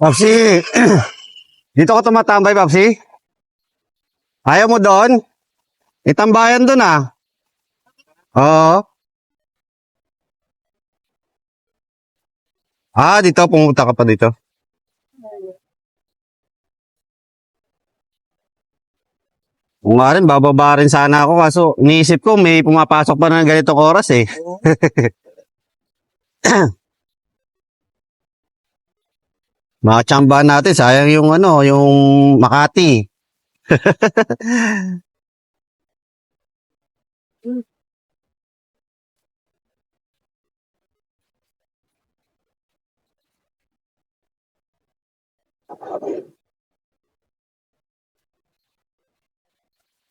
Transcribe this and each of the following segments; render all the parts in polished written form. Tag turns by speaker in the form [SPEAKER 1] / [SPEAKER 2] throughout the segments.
[SPEAKER 1] Papsi, dito ka tumatambay, Papsi? Ayaw mo doon? Itambayan doon ah. Oo. Dito, pumunta ka pa dito. Kung nga rin, bababa rin sana ako kaso iniisip ko may pumapasok pa ng ganitong oras eh. Mga tsambahan natin, sayang yung yung Makati.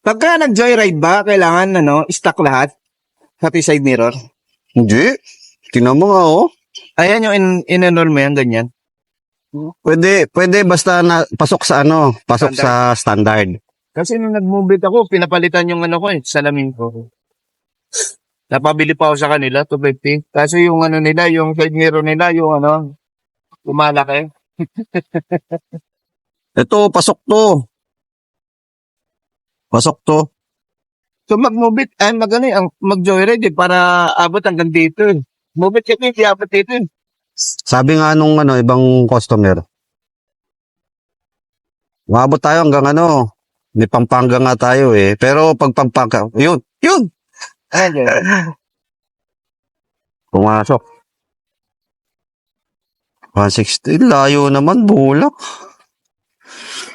[SPEAKER 2] Pagka nag-joyride ba, kailangan stock lahat? Pati side mirror?
[SPEAKER 1] Hindi. Tingnan mo nga oh.
[SPEAKER 2] Ayan yung in-enroll mo yan, ganyan.
[SPEAKER 1] Pwede basta na pasok sa pasok sa standard.
[SPEAKER 2] Kasi nung nag-move ako, pinapalitan yung ko salamin ko. Napabili pa ako sa kanila, 250. Kaso yung nila, yung side mirror nila, yung lumalaki.
[SPEAKER 1] Ito, pasok to. Pasok to.
[SPEAKER 2] So mag-move it, mag-joyride para abot hanggang dito. Move it kasi hindi abot dito.
[SPEAKER 1] Sabi nga nung ibang customer, umabot tayo hanggang may Pampanga nga tayo eh. Pero pag Pampanga, yun,
[SPEAKER 2] Ayan,
[SPEAKER 1] pumasok. 160, layo naman, Bulak.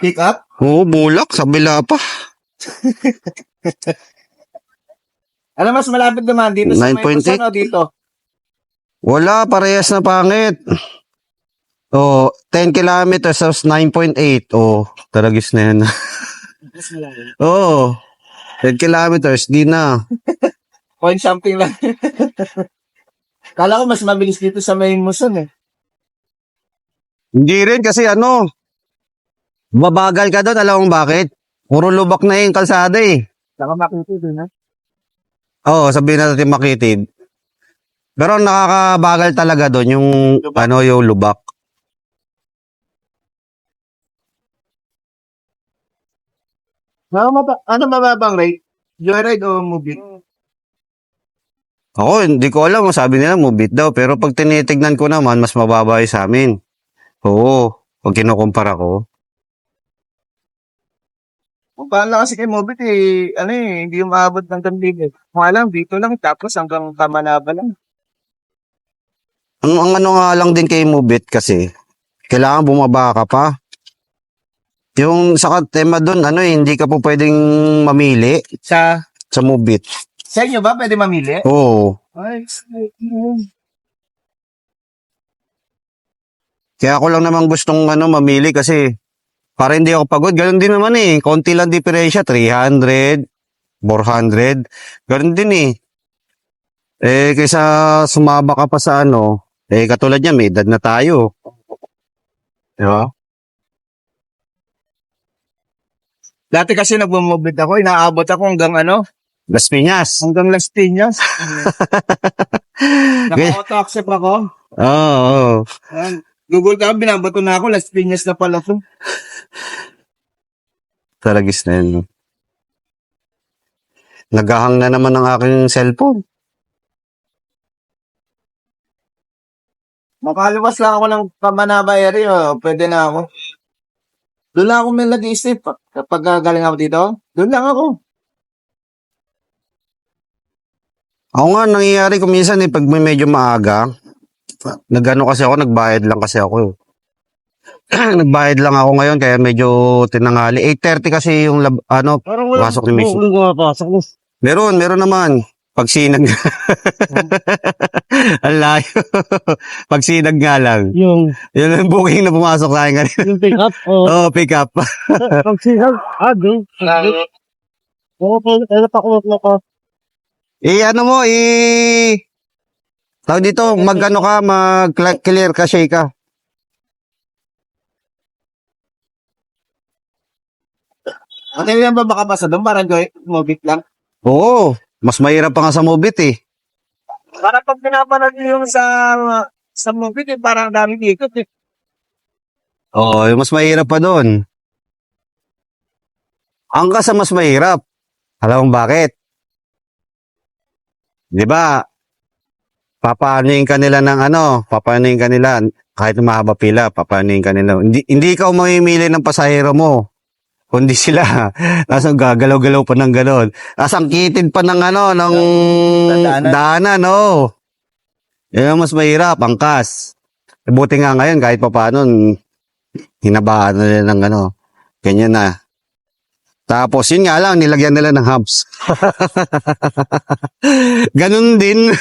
[SPEAKER 2] pick up.
[SPEAKER 1] Oo, Bulak, sa bila pa.
[SPEAKER 2] Ano mas malapit naman dito sa may
[SPEAKER 1] 9.8.
[SPEAKER 2] Busan o dito?
[SPEAKER 1] Wala, parehas na pangit. 10 kilometers, tapos 9.8. Talagis na yan.
[SPEAKER 2] Mas malapit.
[SPEAKER 1] Oo, 10 kilometers, di na.
[SPEAKER 2] Point something lang. Kala ko mas mabilis dito sa may Muson eh.
[SPEAKER 1] Hindi rin kasi babagal ka doon, alam mo bakit? Puro lubak na yung kalsada eh.
[SPEAKER 2] Saka makita din ha.
[SPEAKER 1] Oo, sabihin natin makitid. Pero ang nakakabagal talaga doon yung
[SPEAKER 2] Lubak.
[SPEAKER 1] yung lubak.
[SPEAKER 2] Ano mababang rate? Joyride o movie?
[SPEAKER 1] Ako, hindi ko alam. Sabi nila, move it daw. Pero pag tinitignan ko naman, mas mababa yung sa amin. Oo, pag kinukumpara ko.
[SPEAKER 2] Kung paano lang kasi kay Mobit hindi umaabot ng Dandig eh. Kung alam, dito lang, tapos hanggang Kamanaba lang.
[SPEAKER 1] Ang nga lang din kay move it kasi, kailangan bumaba ka pa. Yung sa tema doon, hindi ka po pwedeng mamili
[SPEAKER 2] Sa
[SPEAKER 1] move it.
[SPEAKER 2] inyo ba pwede mamili?
[SPEAKER 1] Oo.
[SPEAKER 2] Ay,
[SPEAKER 1] Kaya ako lang naman gustong mamili kasi para hindi ako pagod. Ganun din naman eh. Konti lang diferensya. 300, 400. Ganun din eh. Kaysa sumaba ka pa sa katulad niya, may edad na tayo. Di ba?
[SPEAKER 2] dati kasi nagmumobit ako, inaabot ako hanggang
[SPEAKER 1] Las Piñas.
[SPEAKER 2] hanggang Las Piñas. Naka-auto accept ako.
[SPEAKER 1] Oo.
[SPEAKER 2] Ayan. Google ka, binabato na ako, Las Piñas na pala to.
[SPEAKER 1] Talagis na yun. Naghahang na naman ang aking cellphone.
[SPEAKER 2] Makaluwas lang ako ng Kamanaba area, pwede na ako. Doon lang ako may nag-iisip. Kapag galing ako dito, doon lang ako.
[SPEAKER 1] Ako nga, nangyayari ko minsan pag may medyo maaga, kasi ako, nagbayad lang kasi ako. Nagbayad lang ako ngayon, kaya medyo tinangali. 8:30 kasi yung, pasok ni Miss.
[SPEAKER 2] Pasok mo.
[SPEAKER 1] Meron naman. Pagsinag. Ang layo. Pagsinag nga lang.
[SPEAKER 2] Yung
[SPEAKER 1] Yun ang booking na pumasok sa akin kanina.
[SPEAKER 2] pick up,
[SPEAKER 1] Oo, pick up.
[SPEAKER 2] pagsinag, go. Oo, kaya pa ako na
[SPEAKER 1] Tawag dito, mag-clear ka, shake ka.
[SPEAKER 2] At hindi ba makapasa doon? Parang mobit lang.
[SPEAKER 1] Oo, mas mahirap pa nga sa Mobit eh.
[SPEAKER 2] Parang pag pinapanood niyo yung sa mobit, parang daming ikot eh.
[SPEAKER 1] Oo, yung mas mahirap pa doon. Angkas ang mas mahirap. Alam mo bakit? Di ba? Papaanoin ka nila ng papaanoin ka nila kahit mahaba pila, papaanoin ka nila. Hindi ikaw mamimili ng pasahero mo, kundi sila. Tapos gagalaw-galaw pa ng gano'n. Tapos ang kitid pa ng ng daanan, no. Yan ang mas mahirap, angkas. Buti nga ngayon, kahit pa paano, hinabaan na nila ng ganyan na. Tapos, yun nga lang, nilagyan nila ng hubs. Ganun din.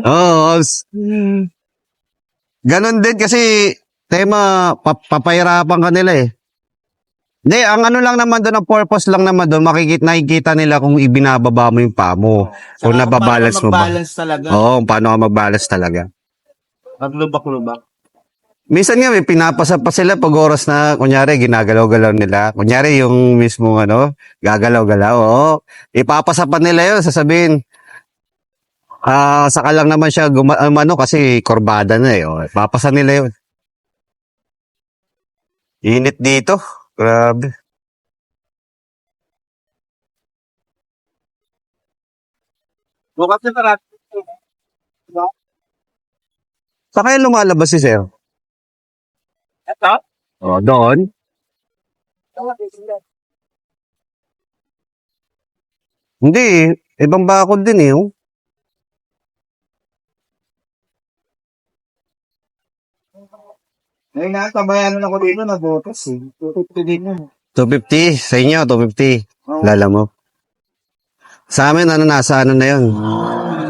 [SPEAKER 1] Oo, hubs. Ganun din kasi, tema, papahirapan ka nila eh. Hindi, ang lang naman doon, ang purpose lang naman doon, nakikita nila kung ibinababa mo yung paa mo. Kung nababalance mo ba.
[SPEAKER 2] Mag-balance talaga.
[SPEAKER 1] Oo, paano ka mag-balance talaga.
[SPEAKER 2] Maglubak-lubak.
[SPEAKER 1] Minsan nga may pinapasa pa sila pag oras na kunyari ginagalaw-galaw nila. Kunyari yung mismo gagalaw-galaw. Oo. Ipapasa pa nila yun, sasabihin. Saka lang naman siya kasi korbada na eh. Oh. Papasa nila yun. Init dito. Grabe.
[SPEAKER 2] Bukas na tarat.
[SPEAKER 1] Saan kaya lumalabas si Sir?
[SPEAKER 2] Ito?
[SPEAKER 1] Oh, doon. Hindi, ibang bakod din eh. Oh.
[SPEAKER 2] Ngayon nga, tabayanan ako dito na botas eh. 250 din yun.
[SPEAKER 1] 250 sa inyo, 250.
[SPEAKER 2] Oo.
[SPEAKER 1] Lala mo. Sa amin, nasa na yun?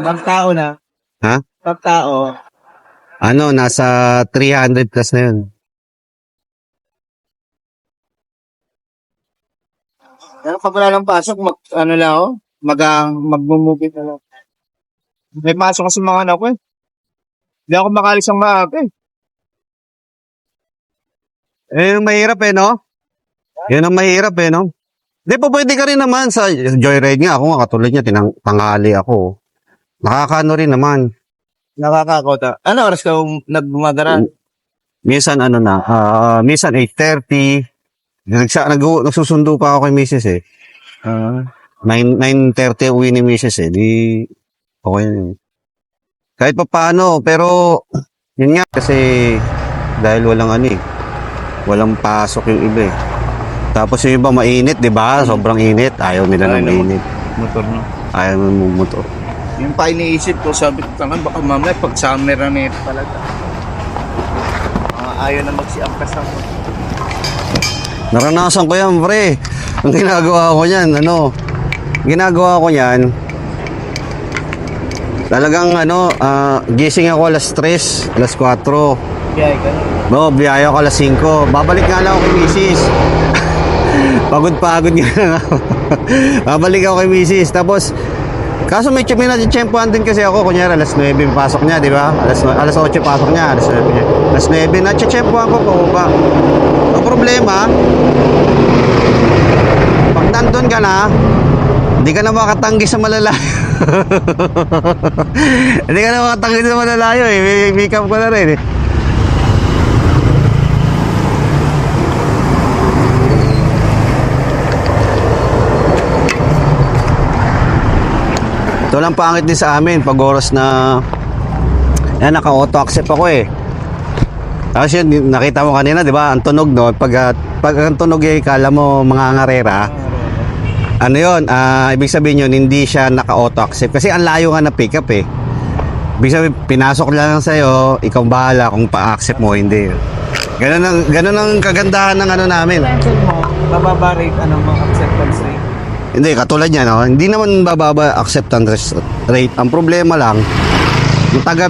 [SPEAKER 2] Pagtao na.
[SPEAKER 1] Ha?
[SPEAKER 2] Pagtao.
[SPEAKER 1] Nasa 300 plus na yun.
[SPEAKER 2] Pero pag wala ng pasok, magmumukit na lang. May pasok kasi mga anak ko eh. Hindi ako makalis ang maaga eh.
[SPEAKER 1] Yung mahirap eh, no? Yun ang mahirap eh, no? Di pa pwede ka rin naman sa joyride nga. Ako nga, katulad niya, tanghali ako. Nakakano rin naman.
[SPEAKER 2] Nakakakota. Ano oras ka nagbumadara?
[SPEAKER 1] Minsan minsan 8:30. Nagsusundo pa ako kay Mrs. eh. 9:30 uwi ni Mrs. eh. Di, okay na yun. Kahit pa paano, pero, yun nga, kasi, dahil walang pasok yung iba eh. Tapos yung iba mainit, di ba? Sobrang init. Ayaw nila ng mainit.
[SPEAKER 2] Motor no?
[SPEAKER 1] Ayaw ng motor.
[SPEAKER 2] Yung pa iniisip ko, sabi ko tangan, baka mamaya pag summer na nito talaga. Ayaw na magsiangkas ako.
[SPEAKER 1] Naranasan ko yan, pre. Ang ginagawa ko yan, talagang gising ako alas 3, alas 4.
[SPEAKER 2] Biyay ka na.
[SPEAKER 1] No, biyaya ko alas 5. Babalik nga lang ako kay misis. Pagod nga lang ako. Babalik ako kay misis. Tapos, kaso may natitsempuhan din kasi ako. Kunyari, alas 9 pasok niya, di ba? Alas 8 pasok niya, alas 9 niya. Alas 9, natitsempuhan ko pa ba? Ang problema, pag nandun ka na, hindi ka na makatanggi sa malalayo. Hindi ka na makatanggi sa malalayo eh. May pick up ko na rin eh. Ito lang pangit din sa amin pag oras na naka-auto accept ako eh. Tapos yun, nakita mo kanina, di ba? Ang tunog no, pag ang tunog eh, kala mo mga ngarera. Ibig sabihin yun, hindi siya naka-auto accept. Kasi ang layo nga na pick up eh. Ibig sabihin, pinasok lang sa'yo, ikaw bahala kung pa-accept mo, hindi. Ganun ang kagandahan ng namin.
[SPEAKER 2] Bababa rate, acceptance rate.
[SPEAKER 1] Hindi, katulad niya, no? Hindi naman bababa acceptance rate. Ang problema lang,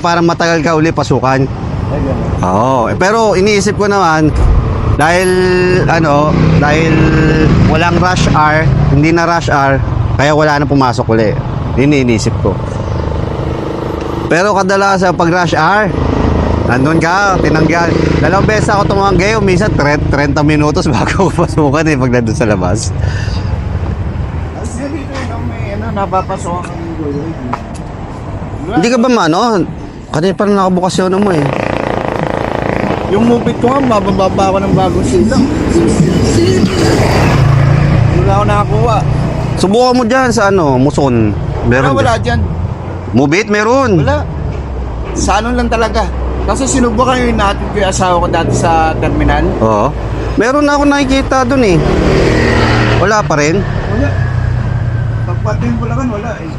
[SPEAKER 1] parang matagal ka uli pasukan. Oo. Pero iniisip ko naman, dahil walang rush hour, hindi na rush hour, kaya wala na pumasok uli. Iniisip ko. Pero kadalasan pag rush hour, nandun ka, tinanggal. 2 beses ako tumanggi, minsan 30 minutos bago ko pasukan pag nandun sa labas.
[SPEAKER 2] Napapasok ang
[SPEAKER 1] Hindi ka ba kanina parang nakabukas yun mo eh.
[SPEAKER 2] Yung mupit ko nga, mabababa ako ng bagong silang. Wala ako nakakuha.
[SPEAKER 1] Subukan mo dyan sa ano, Muson. Meron
[SPEAKER 2] Wala
[SPEAKER 1] dyan.
[SPEAKER 2] dyan.
[SPEAKER 1] Mubit, meron.
[SPEAKER 2] Wala. Sa ano lang talaga. Kasi sinubukan yung natin ko yung asawa ko dati sa terminal.
[SPEAKER 1] Oo. Meron na ako nakikita dun eh. Wala pa rin.
[SPEAKER 2] Wala. Pagpatingin ko lang, wala eh.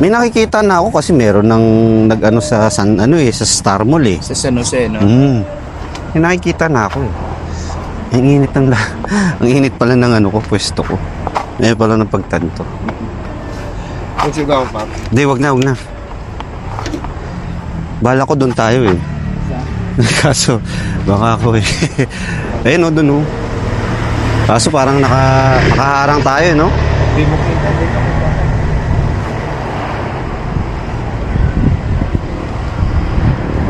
[SPEAKER 1] May nakikita na ako kasi meron ng nag-ano sa sa Star Mall eh.
[SPEAKER 2] Sa San Jose, no?
[SPEAKER 1] May nakikita na ako eh. Ang init ang init pala ng ano ko, pwesto ko. Ngayon pala ng pagtanto.
[SPEAKER 2] Sigaw pa.
[SPEAKER 1] Hindi, wag na. Bala ko doon tayo eh. Kaso, baka ako eh. Ayun o, doon o. Kaso parang nakaharang tayo, no?
[SPEAKER 2] Hindi mo kita, dito.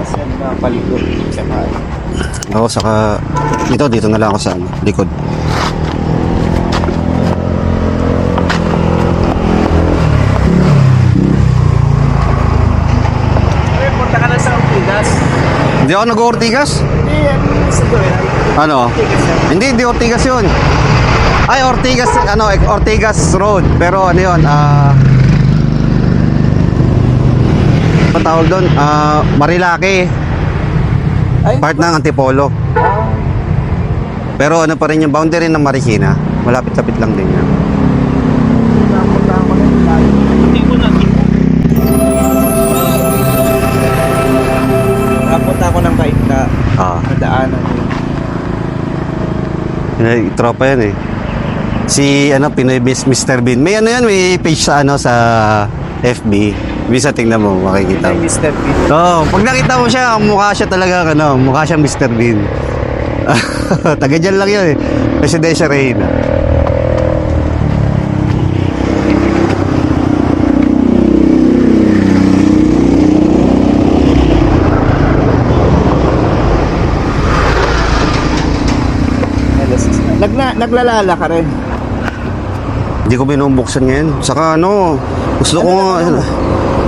[SPEAKER 2] Mas na palikot sa kaya.
[SPEAKER 1] Ako saka, dito na lang ako sa ano, likod.
[SPEAKER 2] Ay, punta ka na sa Ortigas.
[SPEAKER 1] Hindi ako nag-Ortigas.
[SPEAKER 2] Hindi, sa Doyle.
[SPEAKER 1] Ano? Hindi Ortigas yun. Ay, Ortigas Road. Pero ano yun, patawag doon, Marilaki.
[SPEAKER 2] Ay,
[SPEAKER 1] Part ng Antipolo. Pero ano pa rin yung boundary ng Marikina. Malapit-lapit lang din yan.
[SPEAKER 2] punta ako na. Hindi ko na. Napunta ako ng Kainta. Nadaanan ko.
[SPEAKER 1] Tropa yan eh. Si Pinoy Mr. Bean. May may page sa sa FB. Bisa tingnan mo, makikita mo.
[SPEAKER 2] Mr. P.
[SPEAKER 1] Pag nakita mo siya, mukha siya talaga mukha siyang Mr. Bean. Taga dyan lang yun eh. Presidensya Reyna.
[SPEAKER 2] Naglalala ka rin.
[SPEAKER 1] Hindi ko binubuksan ngayon. Saka gusto ko nga.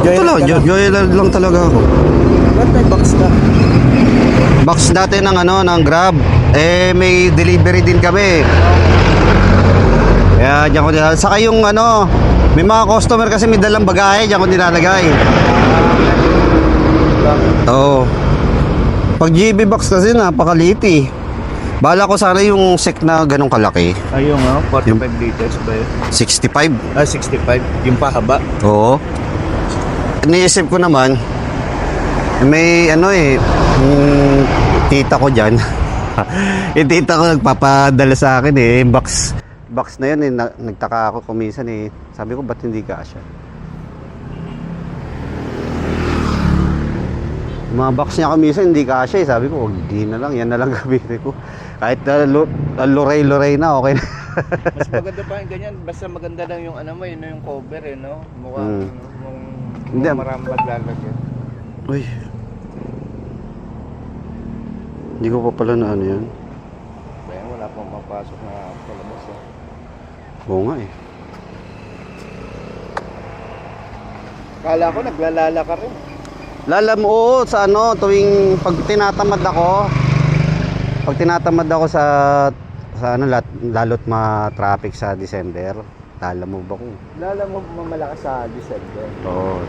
[SPEAKER 1] Ito lang, joyride lang talaga ako.
[SPEAKER 2] Ba't may box ka?
[SPEAKER 1] Box dati ng ng Grab. May delivery din kami. Kaya diyan ko nilalagay. Saka yung may mga customer kasi may dalang bagahe, diyan ko nilalagay. Oo. Pag GB box kasi napakaliit eh. Bala ko sana yung sec na ganong kalaki.
[SPEAKER 2] Ayun nga, 45 liters ba yun?
[SPEAKER 1] 65.
[SPEAKER 2] 65. Yung pahaba.
[SPEAKER 1] Oo. Iniisip ko naman, may yung tita ko dyan. Yung tita ko nagpapadala sa akin eh. Yung box na yun eh. Nagtaka ako kuminsan eh. Sabi ko, ba't hindi kasya? Yung mga box niya kuminsan hindi kasya eh. Sabi ko, hindi na lang. Yan na lang gamitin ko. Kahit luray-luray na, okay na.
[SPEAKER 2] Mas maganda pa yung ganyan. Basta maganda lang yung yung cover eh, no? Mukhang
[SPEAKER 1] Hindi.
[SPEAKER 2] maraming maglalagyan.
[SPEAKER 1] Uy. Hindi ko pa pala na yan.
[SPEAKER 2] Kaya wala pang mapasok na palabas eh.
[SPEAKER 1] Oo nga eh.
[SPEAKER 2] Kala ko naglalala ka rin.
[SPEAKER 1] Lalam, oo, sa tuwing pag tinatamad ako sa lalo't ma-traffic sa December, lalamove ako.
[SPEAKER 2] Lala mo mamalakas sa December.
[SPEAKER 1] Oo.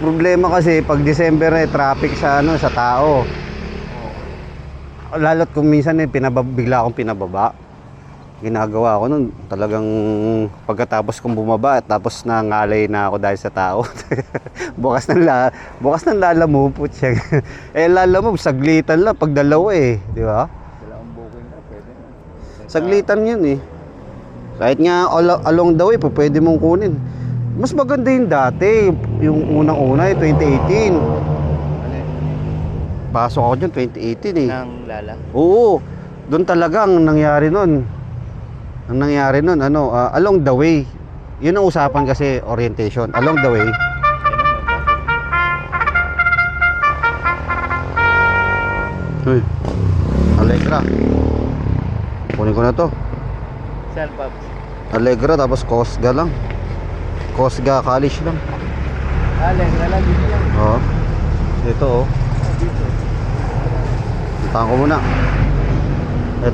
[SPEAKER 1] Problema kasi pag December traffic sa sa tao. Lalo't kung minsan bigla akong pinababa. Ginagawa ko nun, talagang pagkatapos kong bumaba at tapos nangalay na ako dahil sa tao. bukas ng lalamove po siya. Lalamove saglitan lang pag dalawa eh, di ba?
[SPEAKER 2] Dalawang booking na pwede na.
[SPEAKER 1] Saglitan yun eh. Kahit nga along the way pwede mong kunin. Mas maganda yung dati, yung unang-una 2018. Pasok ako dyan 2018 eh.
[SPEAKER 2] Nang lala.
[SPEAKER 1] Oo, doon talaga ang nangyari nun. Along the way. Yun ang usapan kasi, orientation. Along the way. Uy, Allegra. Kunin ko na to.
[SPEAKER 2] Saan, Pops?
[SPEAKER 1] Allegra, tapos Cosga lang. Cosga College lang.
[SPEAKER 2] Alegra lang dito lang.
[SPEAKER 1] Oo. Ito oh. Puntahan ko muna.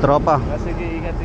[SPEAKER 1] Tropa.
[SPEAKER 2] Sige, ingat.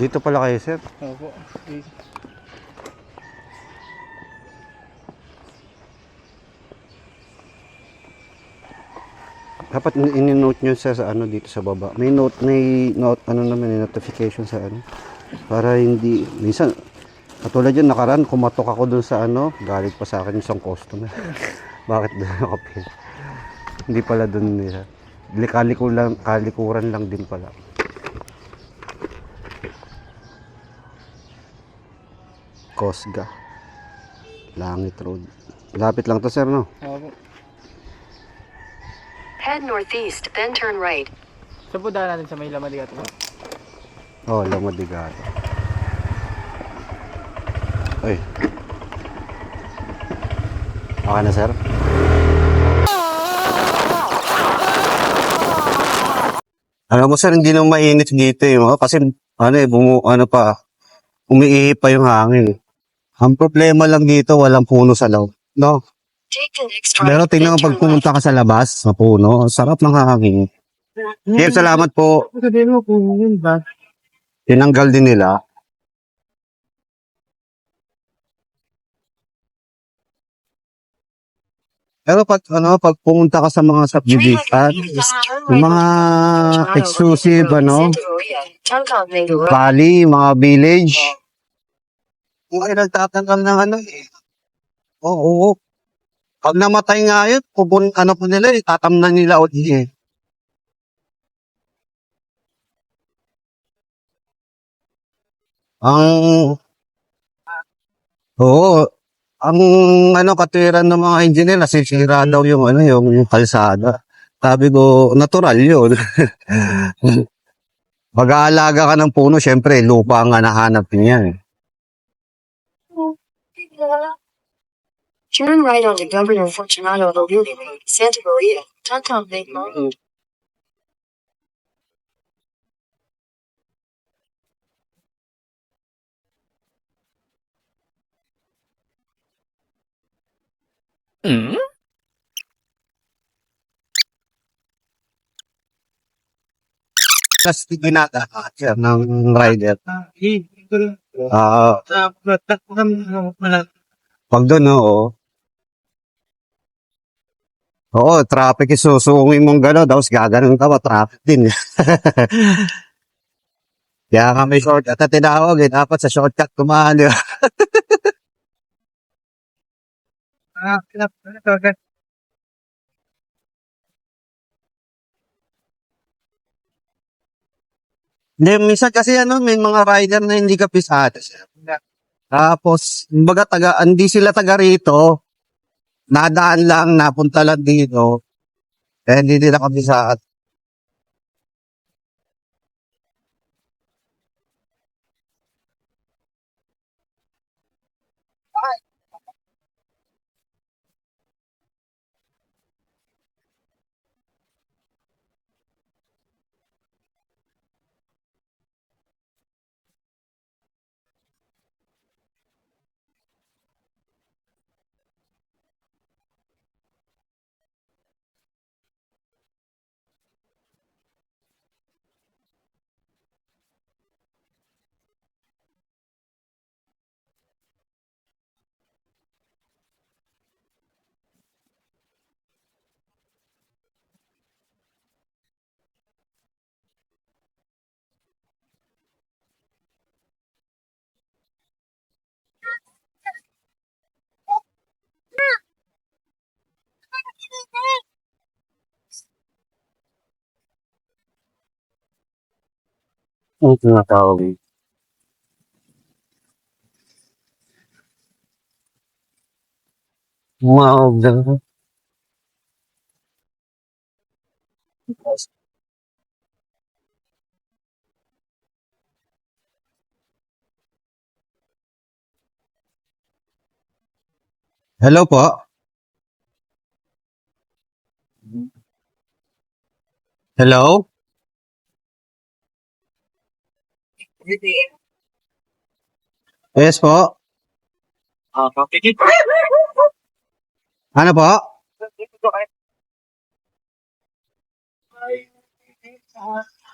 [SPEAKER 1] Dito pala kayo, sir.
[SPEAKER 2] Opo.
[SPEAKER 1] Dapat ini-note nyo sa ano dito sa baba. May note, ano naman, notification sa ano. Para hindi, minsan, katulad yun, nakaraan, kumatok ako dun sa ano, galit pa sa akin isang customer. Bakit doon ako pin? Hindi pala dun nila. Kalikuran lang din pala. Kosga. Langit Road. Lapit lang to, sir, no?
[SPEAKER 2] Opo.
[SPEAKER 3] Head northeast, then turn right.
[SPEAKER 2] So po daan natin sa may Lamadigato.
[SPEAKER 1] Oh, Lamadigato. Ay. Okay na, sir? Alam mo, sir, hindi nang mainit dito eh. Kasi, umiihi pa yung hangin. Ang problema lang dito, walang puno sa loob. No?
[SPEAKER 3] Take the next right,
[SPEAKER 1] Pero tingnan
[SPEAKER 3] then
[SPEAKER 1] mo
[SPEAKER 3] turn
[SPEAKER 1] pag pumunta ka sa labas, sa puno, ang sarap ng hangin. Sir, salamat po.
[SPEAKER 2] Sabihin mo kung yun ba?
[SPEAKER 1] Tinanggal din nila. Pero pag pumunta ka sa mga subdivision, yung mga exclusive, valley, mga village, ay nagtatanggal ng ano eh. Oo. Pag namatay nga yun, ano po nila, tatamnan nila ulit eh. Ang, oo, ang katwiran ng mga engineer, nasisira daw yung kalsada. Sabi ko, natural yun. Mag-aalaga ka ng puno, syempre, lupa ang nahanap niya eh.
[SPEAKER 3] Turn right onto Governor Fortunato Lobili Road, Santa Maria, Tancom Lake Road.
[SPEAKER 1] Plastic ginagawa siya ng rider. Pag doon, oo. Oo, traffic isusungin mong gano'n, tapos gaganon ka, traffic din. Kaya kami shortcut at tinawag eh, dapat sa shortcut kumahan. Di ba? Hindi, minsan kasi may mga rider na hindi kapisado. Tapos, kumbaga hindi sila taga rito, nadaan lang, napunta lang dito, eh hindi nila kapisado. Ang tinatawag. Mga Hello po. Hello? Yes po. Ano po?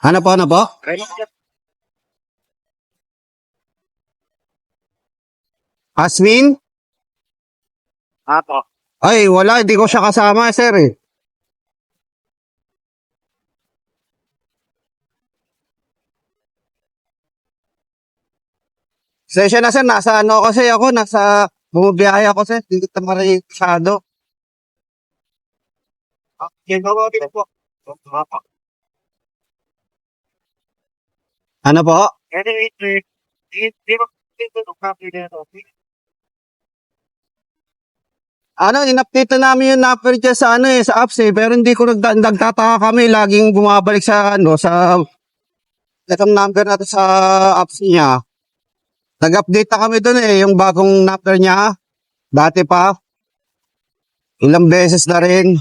[SPEAKER 1] Ano po, ano po? Asmin?
[SPEAKER 2] Apo.
[SPEAKER 1] Ay, wala. Hindi ko siya kasama, sir eh. Session na sir, nasa ano kasi ako, nasa bumabiyahe ako sir. Hindi ko masyado.
[SPEAKER 2] po.
[SPEAKER 1] Ano po? Ano, in-update na namin yung number dyan sa ano eh, sa apps eh. Pero hindi ko nagtataka kami. Laging bumabalik sa ano, sa itong number na to sa apps niya. Nag-update na kami doon eh, yung bagong number niya. Dati pa. Ilang beses na rin.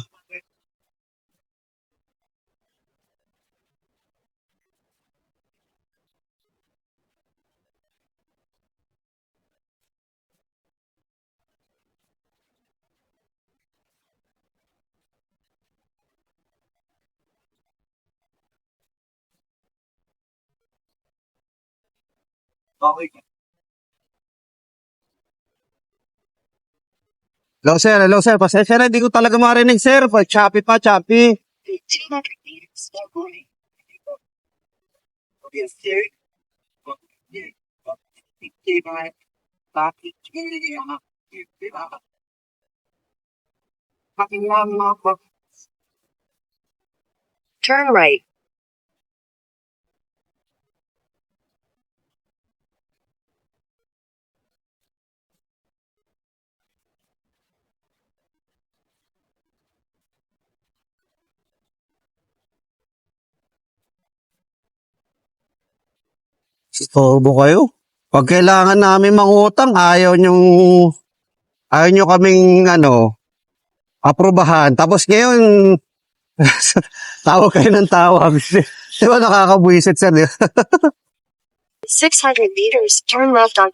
[SPEAKER 1] Hello sir. Pasensya na, hindi ko talaga marinig sir. Choppy pa, choppy.
[SPEAKER 3] 200 meters. Turn right.
[SPEAKER 1] Storbo kayo. Pag kailangan namin mangutang, ayaw nyo kaming, ano, aprobahan. Tapos ngayon, tawag kayo ng tawag. Di ba nakakabwisit sir?
[SPEAKER 3] 600 meters. Turn left on.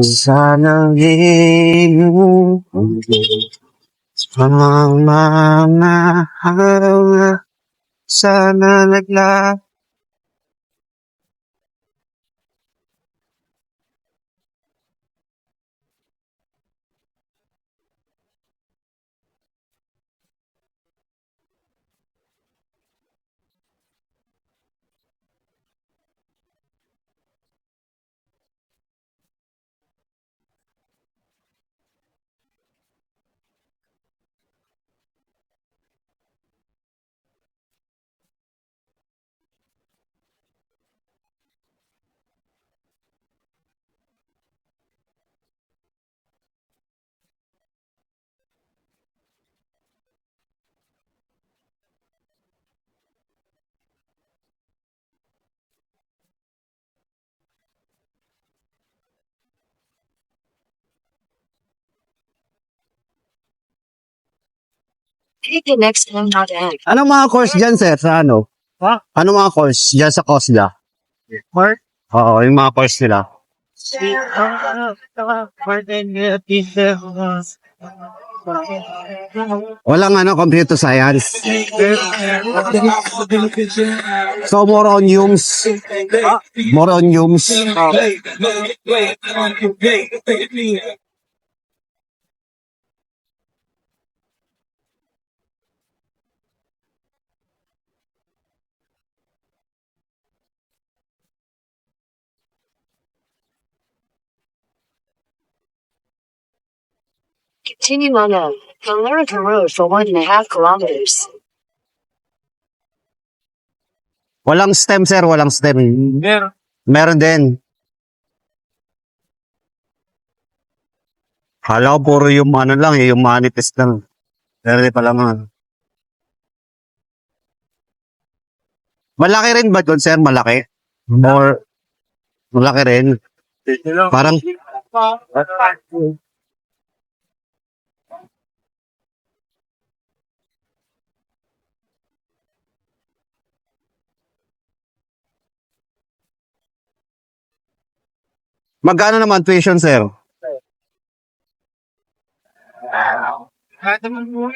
[SPEAKER 1] Sana iyong mga sana
[SPEAKER 3] Take the next one not end.
[SPEAKER 1] Anong mga course dyan, sir, sa ano?
[SPEAKER 2] Ha?
[SPEAKER 1] Anong mga course dyan sa COSDA?
[SPEAKER 2] Mark?
[SPEAKER 1] Oo, yung mga course nila. Walang ano, computer science. So, more on Humes. More on Humes.
[SPEAKER 3] Continue on the Valerica Road for 1.5 kilometers.
[SPEAKER 1] Walang stem, sir. Walang stem.
[SPEAKER 2] Meron.
[SPEAKER 1] Meron din. Kala ko puro yung ano lang, yung manifest lang. Pero di pala mga. Malaki rin ba doon, sir? Malaki? More, malaki rin. Parang, magkano naman tuition, sir?
[SPEAKER 2] Kada man po.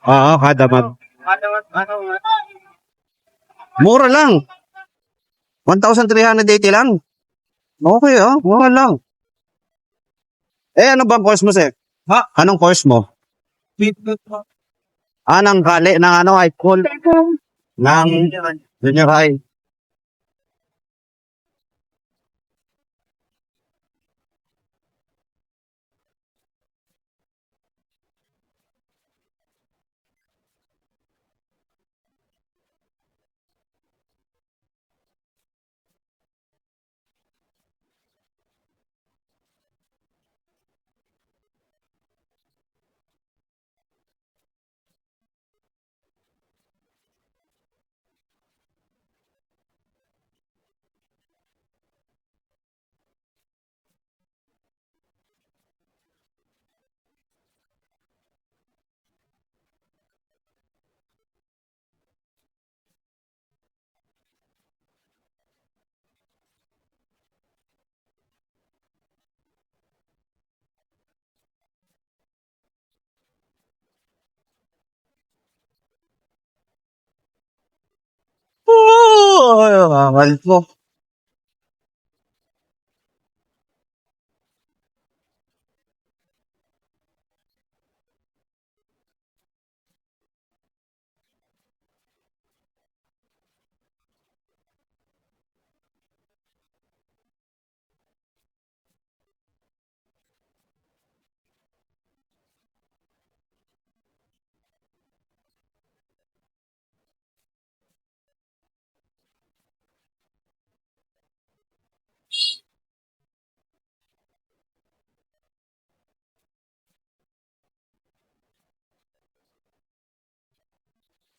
[SPEAKER 1] Oo, kada month.
[SPEAKER 2] Ano.
[SPEAKER 1] Mura lang. 1,380 lang. Okay, mura lang. Ano bang course mo, sir?
[SPEAKER 2] Ha?
[SPEAKER 1] Anong course mo?
[SPEAKER 2] Bitbit po.
[SPEAKER 1] Ng kali, ng ano, high school. Ng junior high. Kakal po.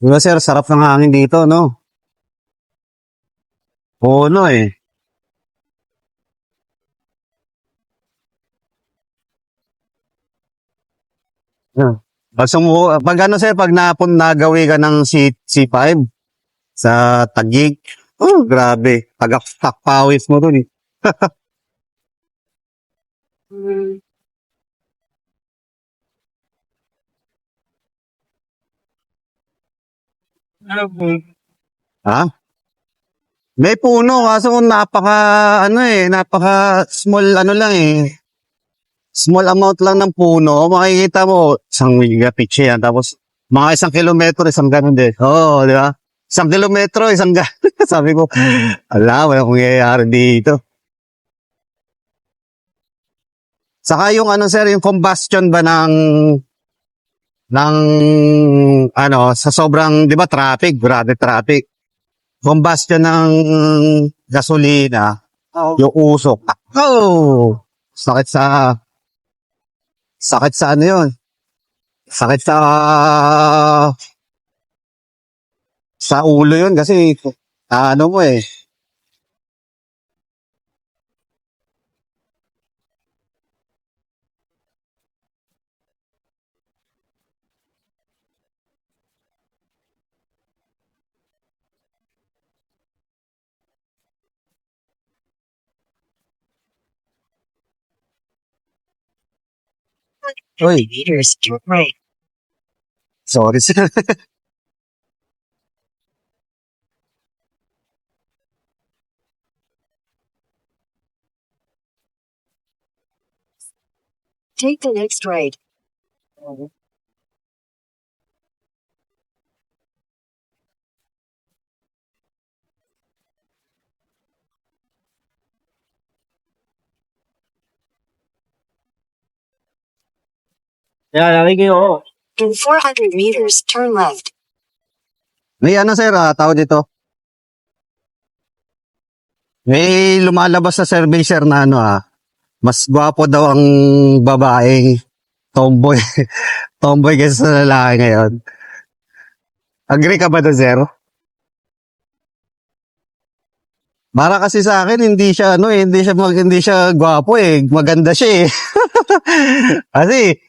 [SPEAKER 1] Diba, sir, sarap ng hangin dito, no? Oo, no, eh. Yeah. Pag ano, sir, pag nagawi ka ng C5 sa Taguig, grabe. Tagaktak pawis mo dun, eh.
[SPEAKER 2] Ano po?
[SPEAKER 1] Ha? May puno, kaso napaka small, ano lang, eh. Small amount lang ng puno. Makikita mo, isang gigapitch yan. Tapos, mga 1 kilometro, isang ganun din. Oo, di ba? 1 kilometro, isang ganun. Sabi ko, ala, wala kong nangyayari dito. Saka yung ano, sir, yung combustion ba ng ano, sa sobrang, di ba, traffic, grabe traffic. Combustion ng gasolina, yung usok. Oh! Sakit sa ano yun? Sakit sa ulo yun kasi ano mo eh. Uy,
[SPEAKER 3] Meters to right.
[SPEAKER 1] sorry sir.
[SPEAKER 3] Take the next right. In 400 meters, turn left.
[SPEAKER 1] May ano sir, tawag dito. May lumalabas sa survey sir na ano mas gwapo daw ang babaeng tomboy. Tomboy kaysa sa lalaki ngayon. Agree ka ba doon, sir? Para kasi sa akin hindi siya hindi siya gwapo eh. Maganda siya eh. Kasi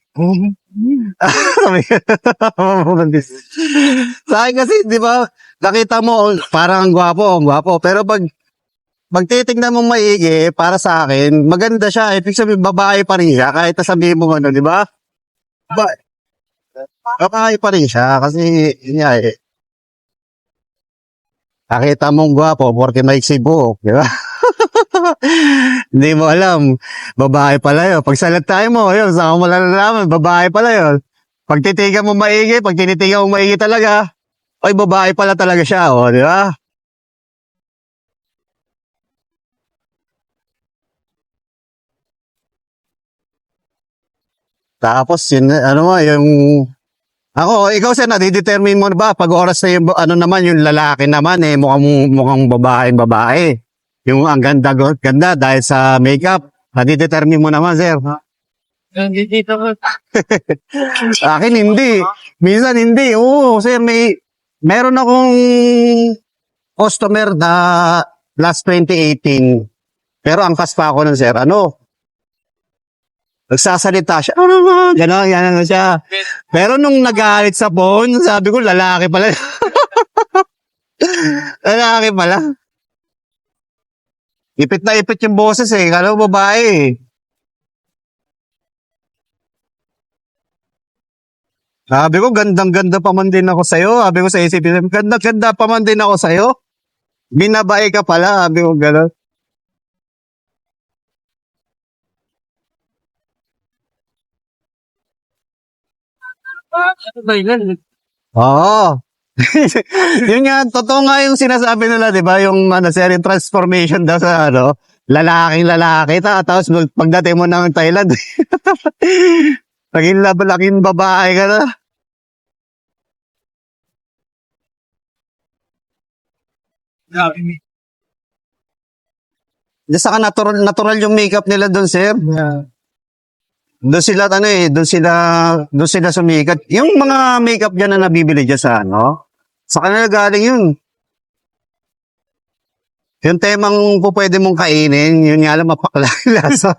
[SPEAKER 1] sa akin kasi, di ba, nakita mo, parang ang gwapo. Pero pag titignan mo maigi, para sa akin, maganda siya. Ibig sabihin, babae pa rin siya. Kahit sabihin mo ano, di ba? Ba- Babae pa rin siya. Kasi, yun nga eh. Nakita mong gwapo, porque maiksi buhok, di ba? Hindi mo alam, babae pala yun. Pag salatahin mo, yun, saan mo malalaman, babae pala yun. Pag titigan mo maigi, pag tinitigan mo maigi talaga, ay babae pala talaga siya, o, di ba? Tapos, yun, ano mo, yung, ikaw sir, nadidetermine mo na ba, pag oras na yung, ano naman, yung lalaki naman, eh, mukhang babae. Yung ang ganda dahil sa makeup, nadidetermine mo naman, sir. Akin hindi. Minsan hindi. Oo, sir, meron akong customer na last 2018. Pero angkas pa ako nun, sir. Nagsasalita siya. Gano'n siya. Pero nung nagalit sa phone, sabi ko, lalaki pala. Lalaki pala. Ipit na ipit yung boses eh. Kala ko babae eh. Sabi ko, gandang-ganda pa man din ako sa'yo. Sabi ko sa isipin, ganda-ganda pa man din ako sa'yo. Binabae ka pala. Sabi ko, gano'n. Oo. Yun nga, totoo nga yung sinasabi nila, di ba? Yung sir, yung transformation daw sa lalaking lalaki. Tapos pagdating mo ng Thailand, laking babae ka na. Saka natural yung makeup nila doon, sir. Doon sila sumikat. Yung mga makeup dyan na nabibili dyan sa kanila galing yun. Yung temang po pwede mong kainin, yun nga lang mapaklaki lasa.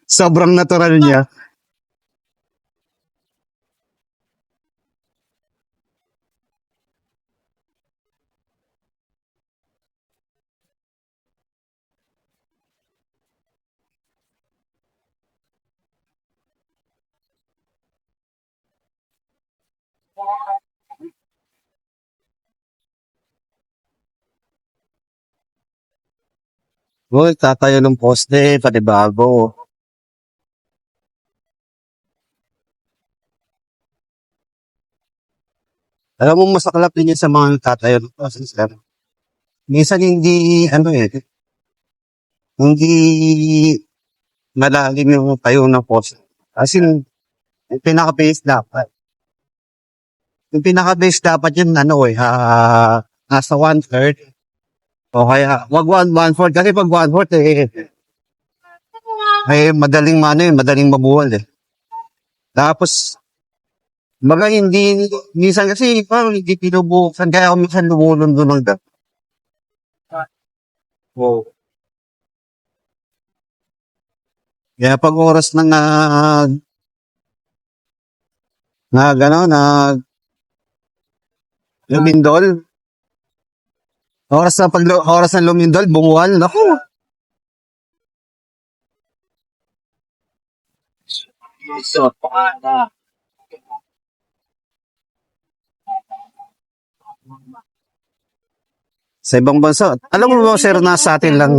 [SPEAKER 1] Sobrang natural niya. Uy, tatayo ng poste, panibago. Alam mo, masaklap din yan sa mga tatayo ng poste, sir. Minsan hindi malalim yung tayo ng poste. As in, yung pinaka-base dapat. Yung pinaka-base dapat yun, nasa 1/3. O kaya, wag 1/4. Kasi pag 1/4, madaling mabuwal eh. Tapos, minsan kasi, parang hindi pinubuksan, kaya ako minsan lumulundo ng gat. Wow. Kaya pag oras na lumindol, oras ng lumindol, bumuwal, naku. Sa ibang bansa. Alam mo ba, sir, nasa atin lang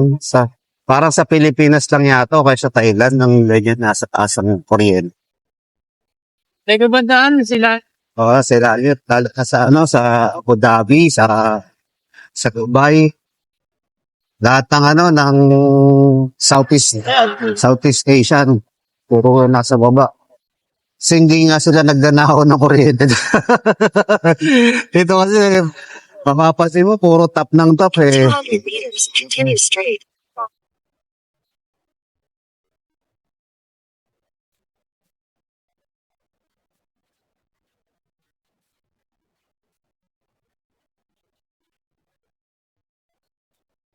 [SPEAKER 1] parang sa Pilipinas lang yata o kaya sa Thailand ng ganyan nasa taas ang kuryente.
[SPEAKER 2] Nagbabandaan sila.
[SPEAKER 1] Oo, sila yun. Lalo na sa Abu Dhabi, sa Dubai. Lahat ng ng Southeast Asian. puro nasa baba. Kasi hindi nga sila nagdanakaw ng kuryente. Dito kasi, mapapansin mo, puro top ng top eh.
[SPEAKER 3] 200 meters, continue straight.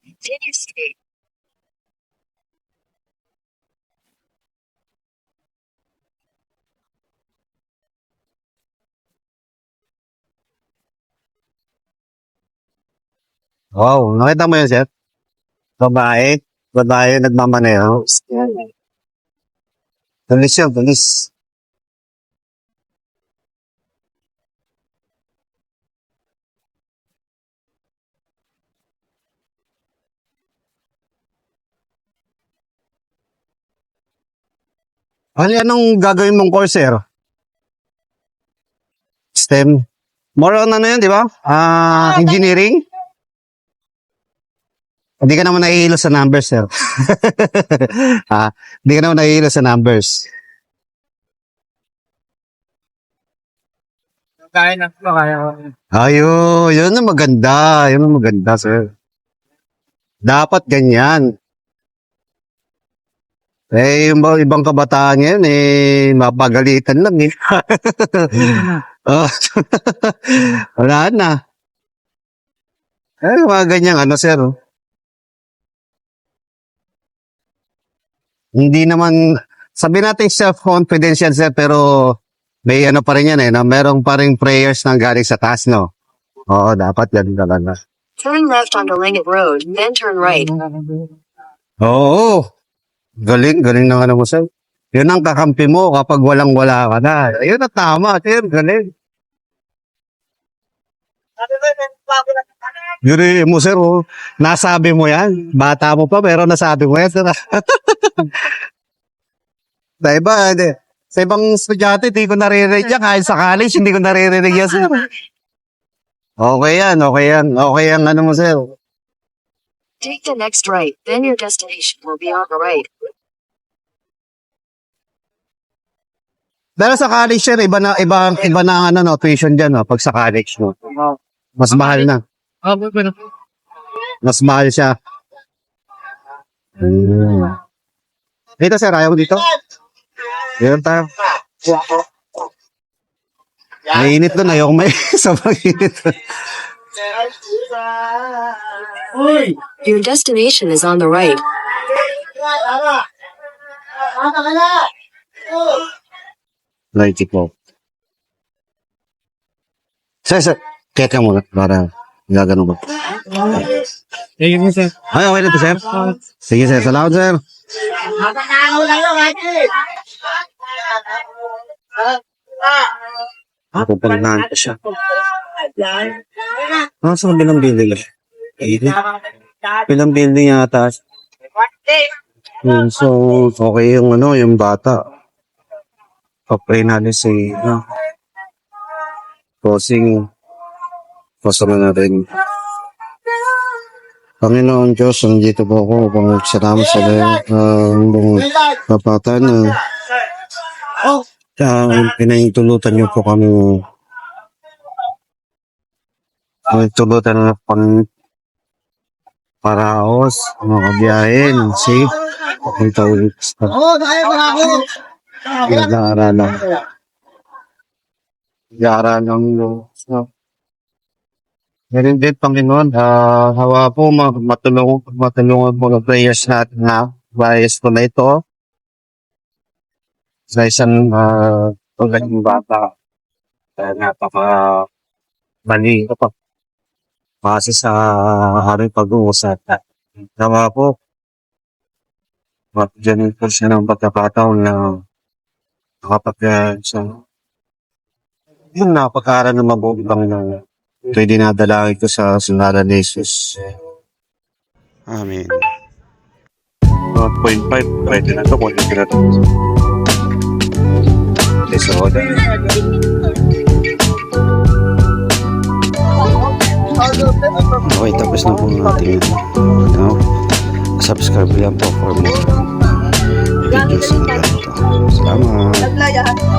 [SPEAKER 3] Continue straight.
[SPEAKER 1] Wow, nakita mo yun, sir? Babae. Babae nagmamaneho. Tulis yun, tulis. Anong gagawin mong course, sir? STEM. More on ano yun, di ba? Engineering? Hindi ka naman nahihilo sa numbers, sir. Hindi ka naman nahihilo sa numbers.
[SPEAKER 2] Kaya na, kaya.
[SPEAKER 1] Ayun, yun ang maganda. Yun ang maganda, sir. Dapat ganyan. Eh, yung ibang kabataan ngayon, mapagalitan lang eh. Oh, wala na. Mga ganyang ano, sir. Hindi naman, sabi natin self-confidence yan, sir, pero may ano pa rin yan na merong pa rin prayers nang galing sa taas, no? Oo, dapat ganun talaga.
[SPEAKER 3] Turn left on Dalangat Road, then turn right.
[SPEAKER 1] Oo. Galing ng ano mo, sir. Yun ang kakampi mo kapag walang-wala ka na. Ayun na tama, sir. Galing. Yuri mo, sir, oh. Nasabi mo yan. Bata mo pa, pero nasabi mo yan, sir. Sa ibang estudyante, hindi ko naririnig yan. Kahit sa college, hindi ko naririnig yan, sir. Okay yan. Okay yan, ano mo, sir.
[SPEAKER 3] Take the next right, then your destination will be on the right.
[SPEAKER 1] Pero sa college, sir, iba na ang ano, no, tuition dyan, no, pag sa college, no. Mas mahal na. Mas mahal siya. Dito, sir, ayaw dito. Dito tayo. Mainit doon, ayaw may sobrang init.
[SPEAKER 3] Your destination is on the right.
[SPEAKER 1] Like po. Sir. Kaya muna, para gagano ba?
[SPEAKER 2] Thank you, sir.
[SPEAKER 1] Ay, okay na to, sir. Sige, sir. Salamat, sir. Pupuntahan ko siya. Sa kabilang building. Bilang building yata. So, okay yung ano, yung bata. Pa-pray natin si crossing. Pasama natin. Panginoon Diyos, nandito po ako upang magsalamat sa mga kapatan na pinahintulutan niyo po kami tulutan na paraos, mga kabiyahin, safe, papunta ulit sa nag-aaralan meron din, Panginoon, hawa po matulungan po ng prayers natin na bias ko na ito sa isang pagdating bata napaka mali ito pa base sa haring pag-uusap. Hawa po dyan po siya ng pagkakataon na nakapag yung napag-aaral na mabuti Panginoon. Ito'y dinadalangin ko sa ngalan ni Jesus. Amen. 1.5, pwede na ito. Pwede na ito. Soda. Okay, tapos na po ang ating subscribe lang po for more videos. Salamat.
[SPEAKER 4] Naglayan.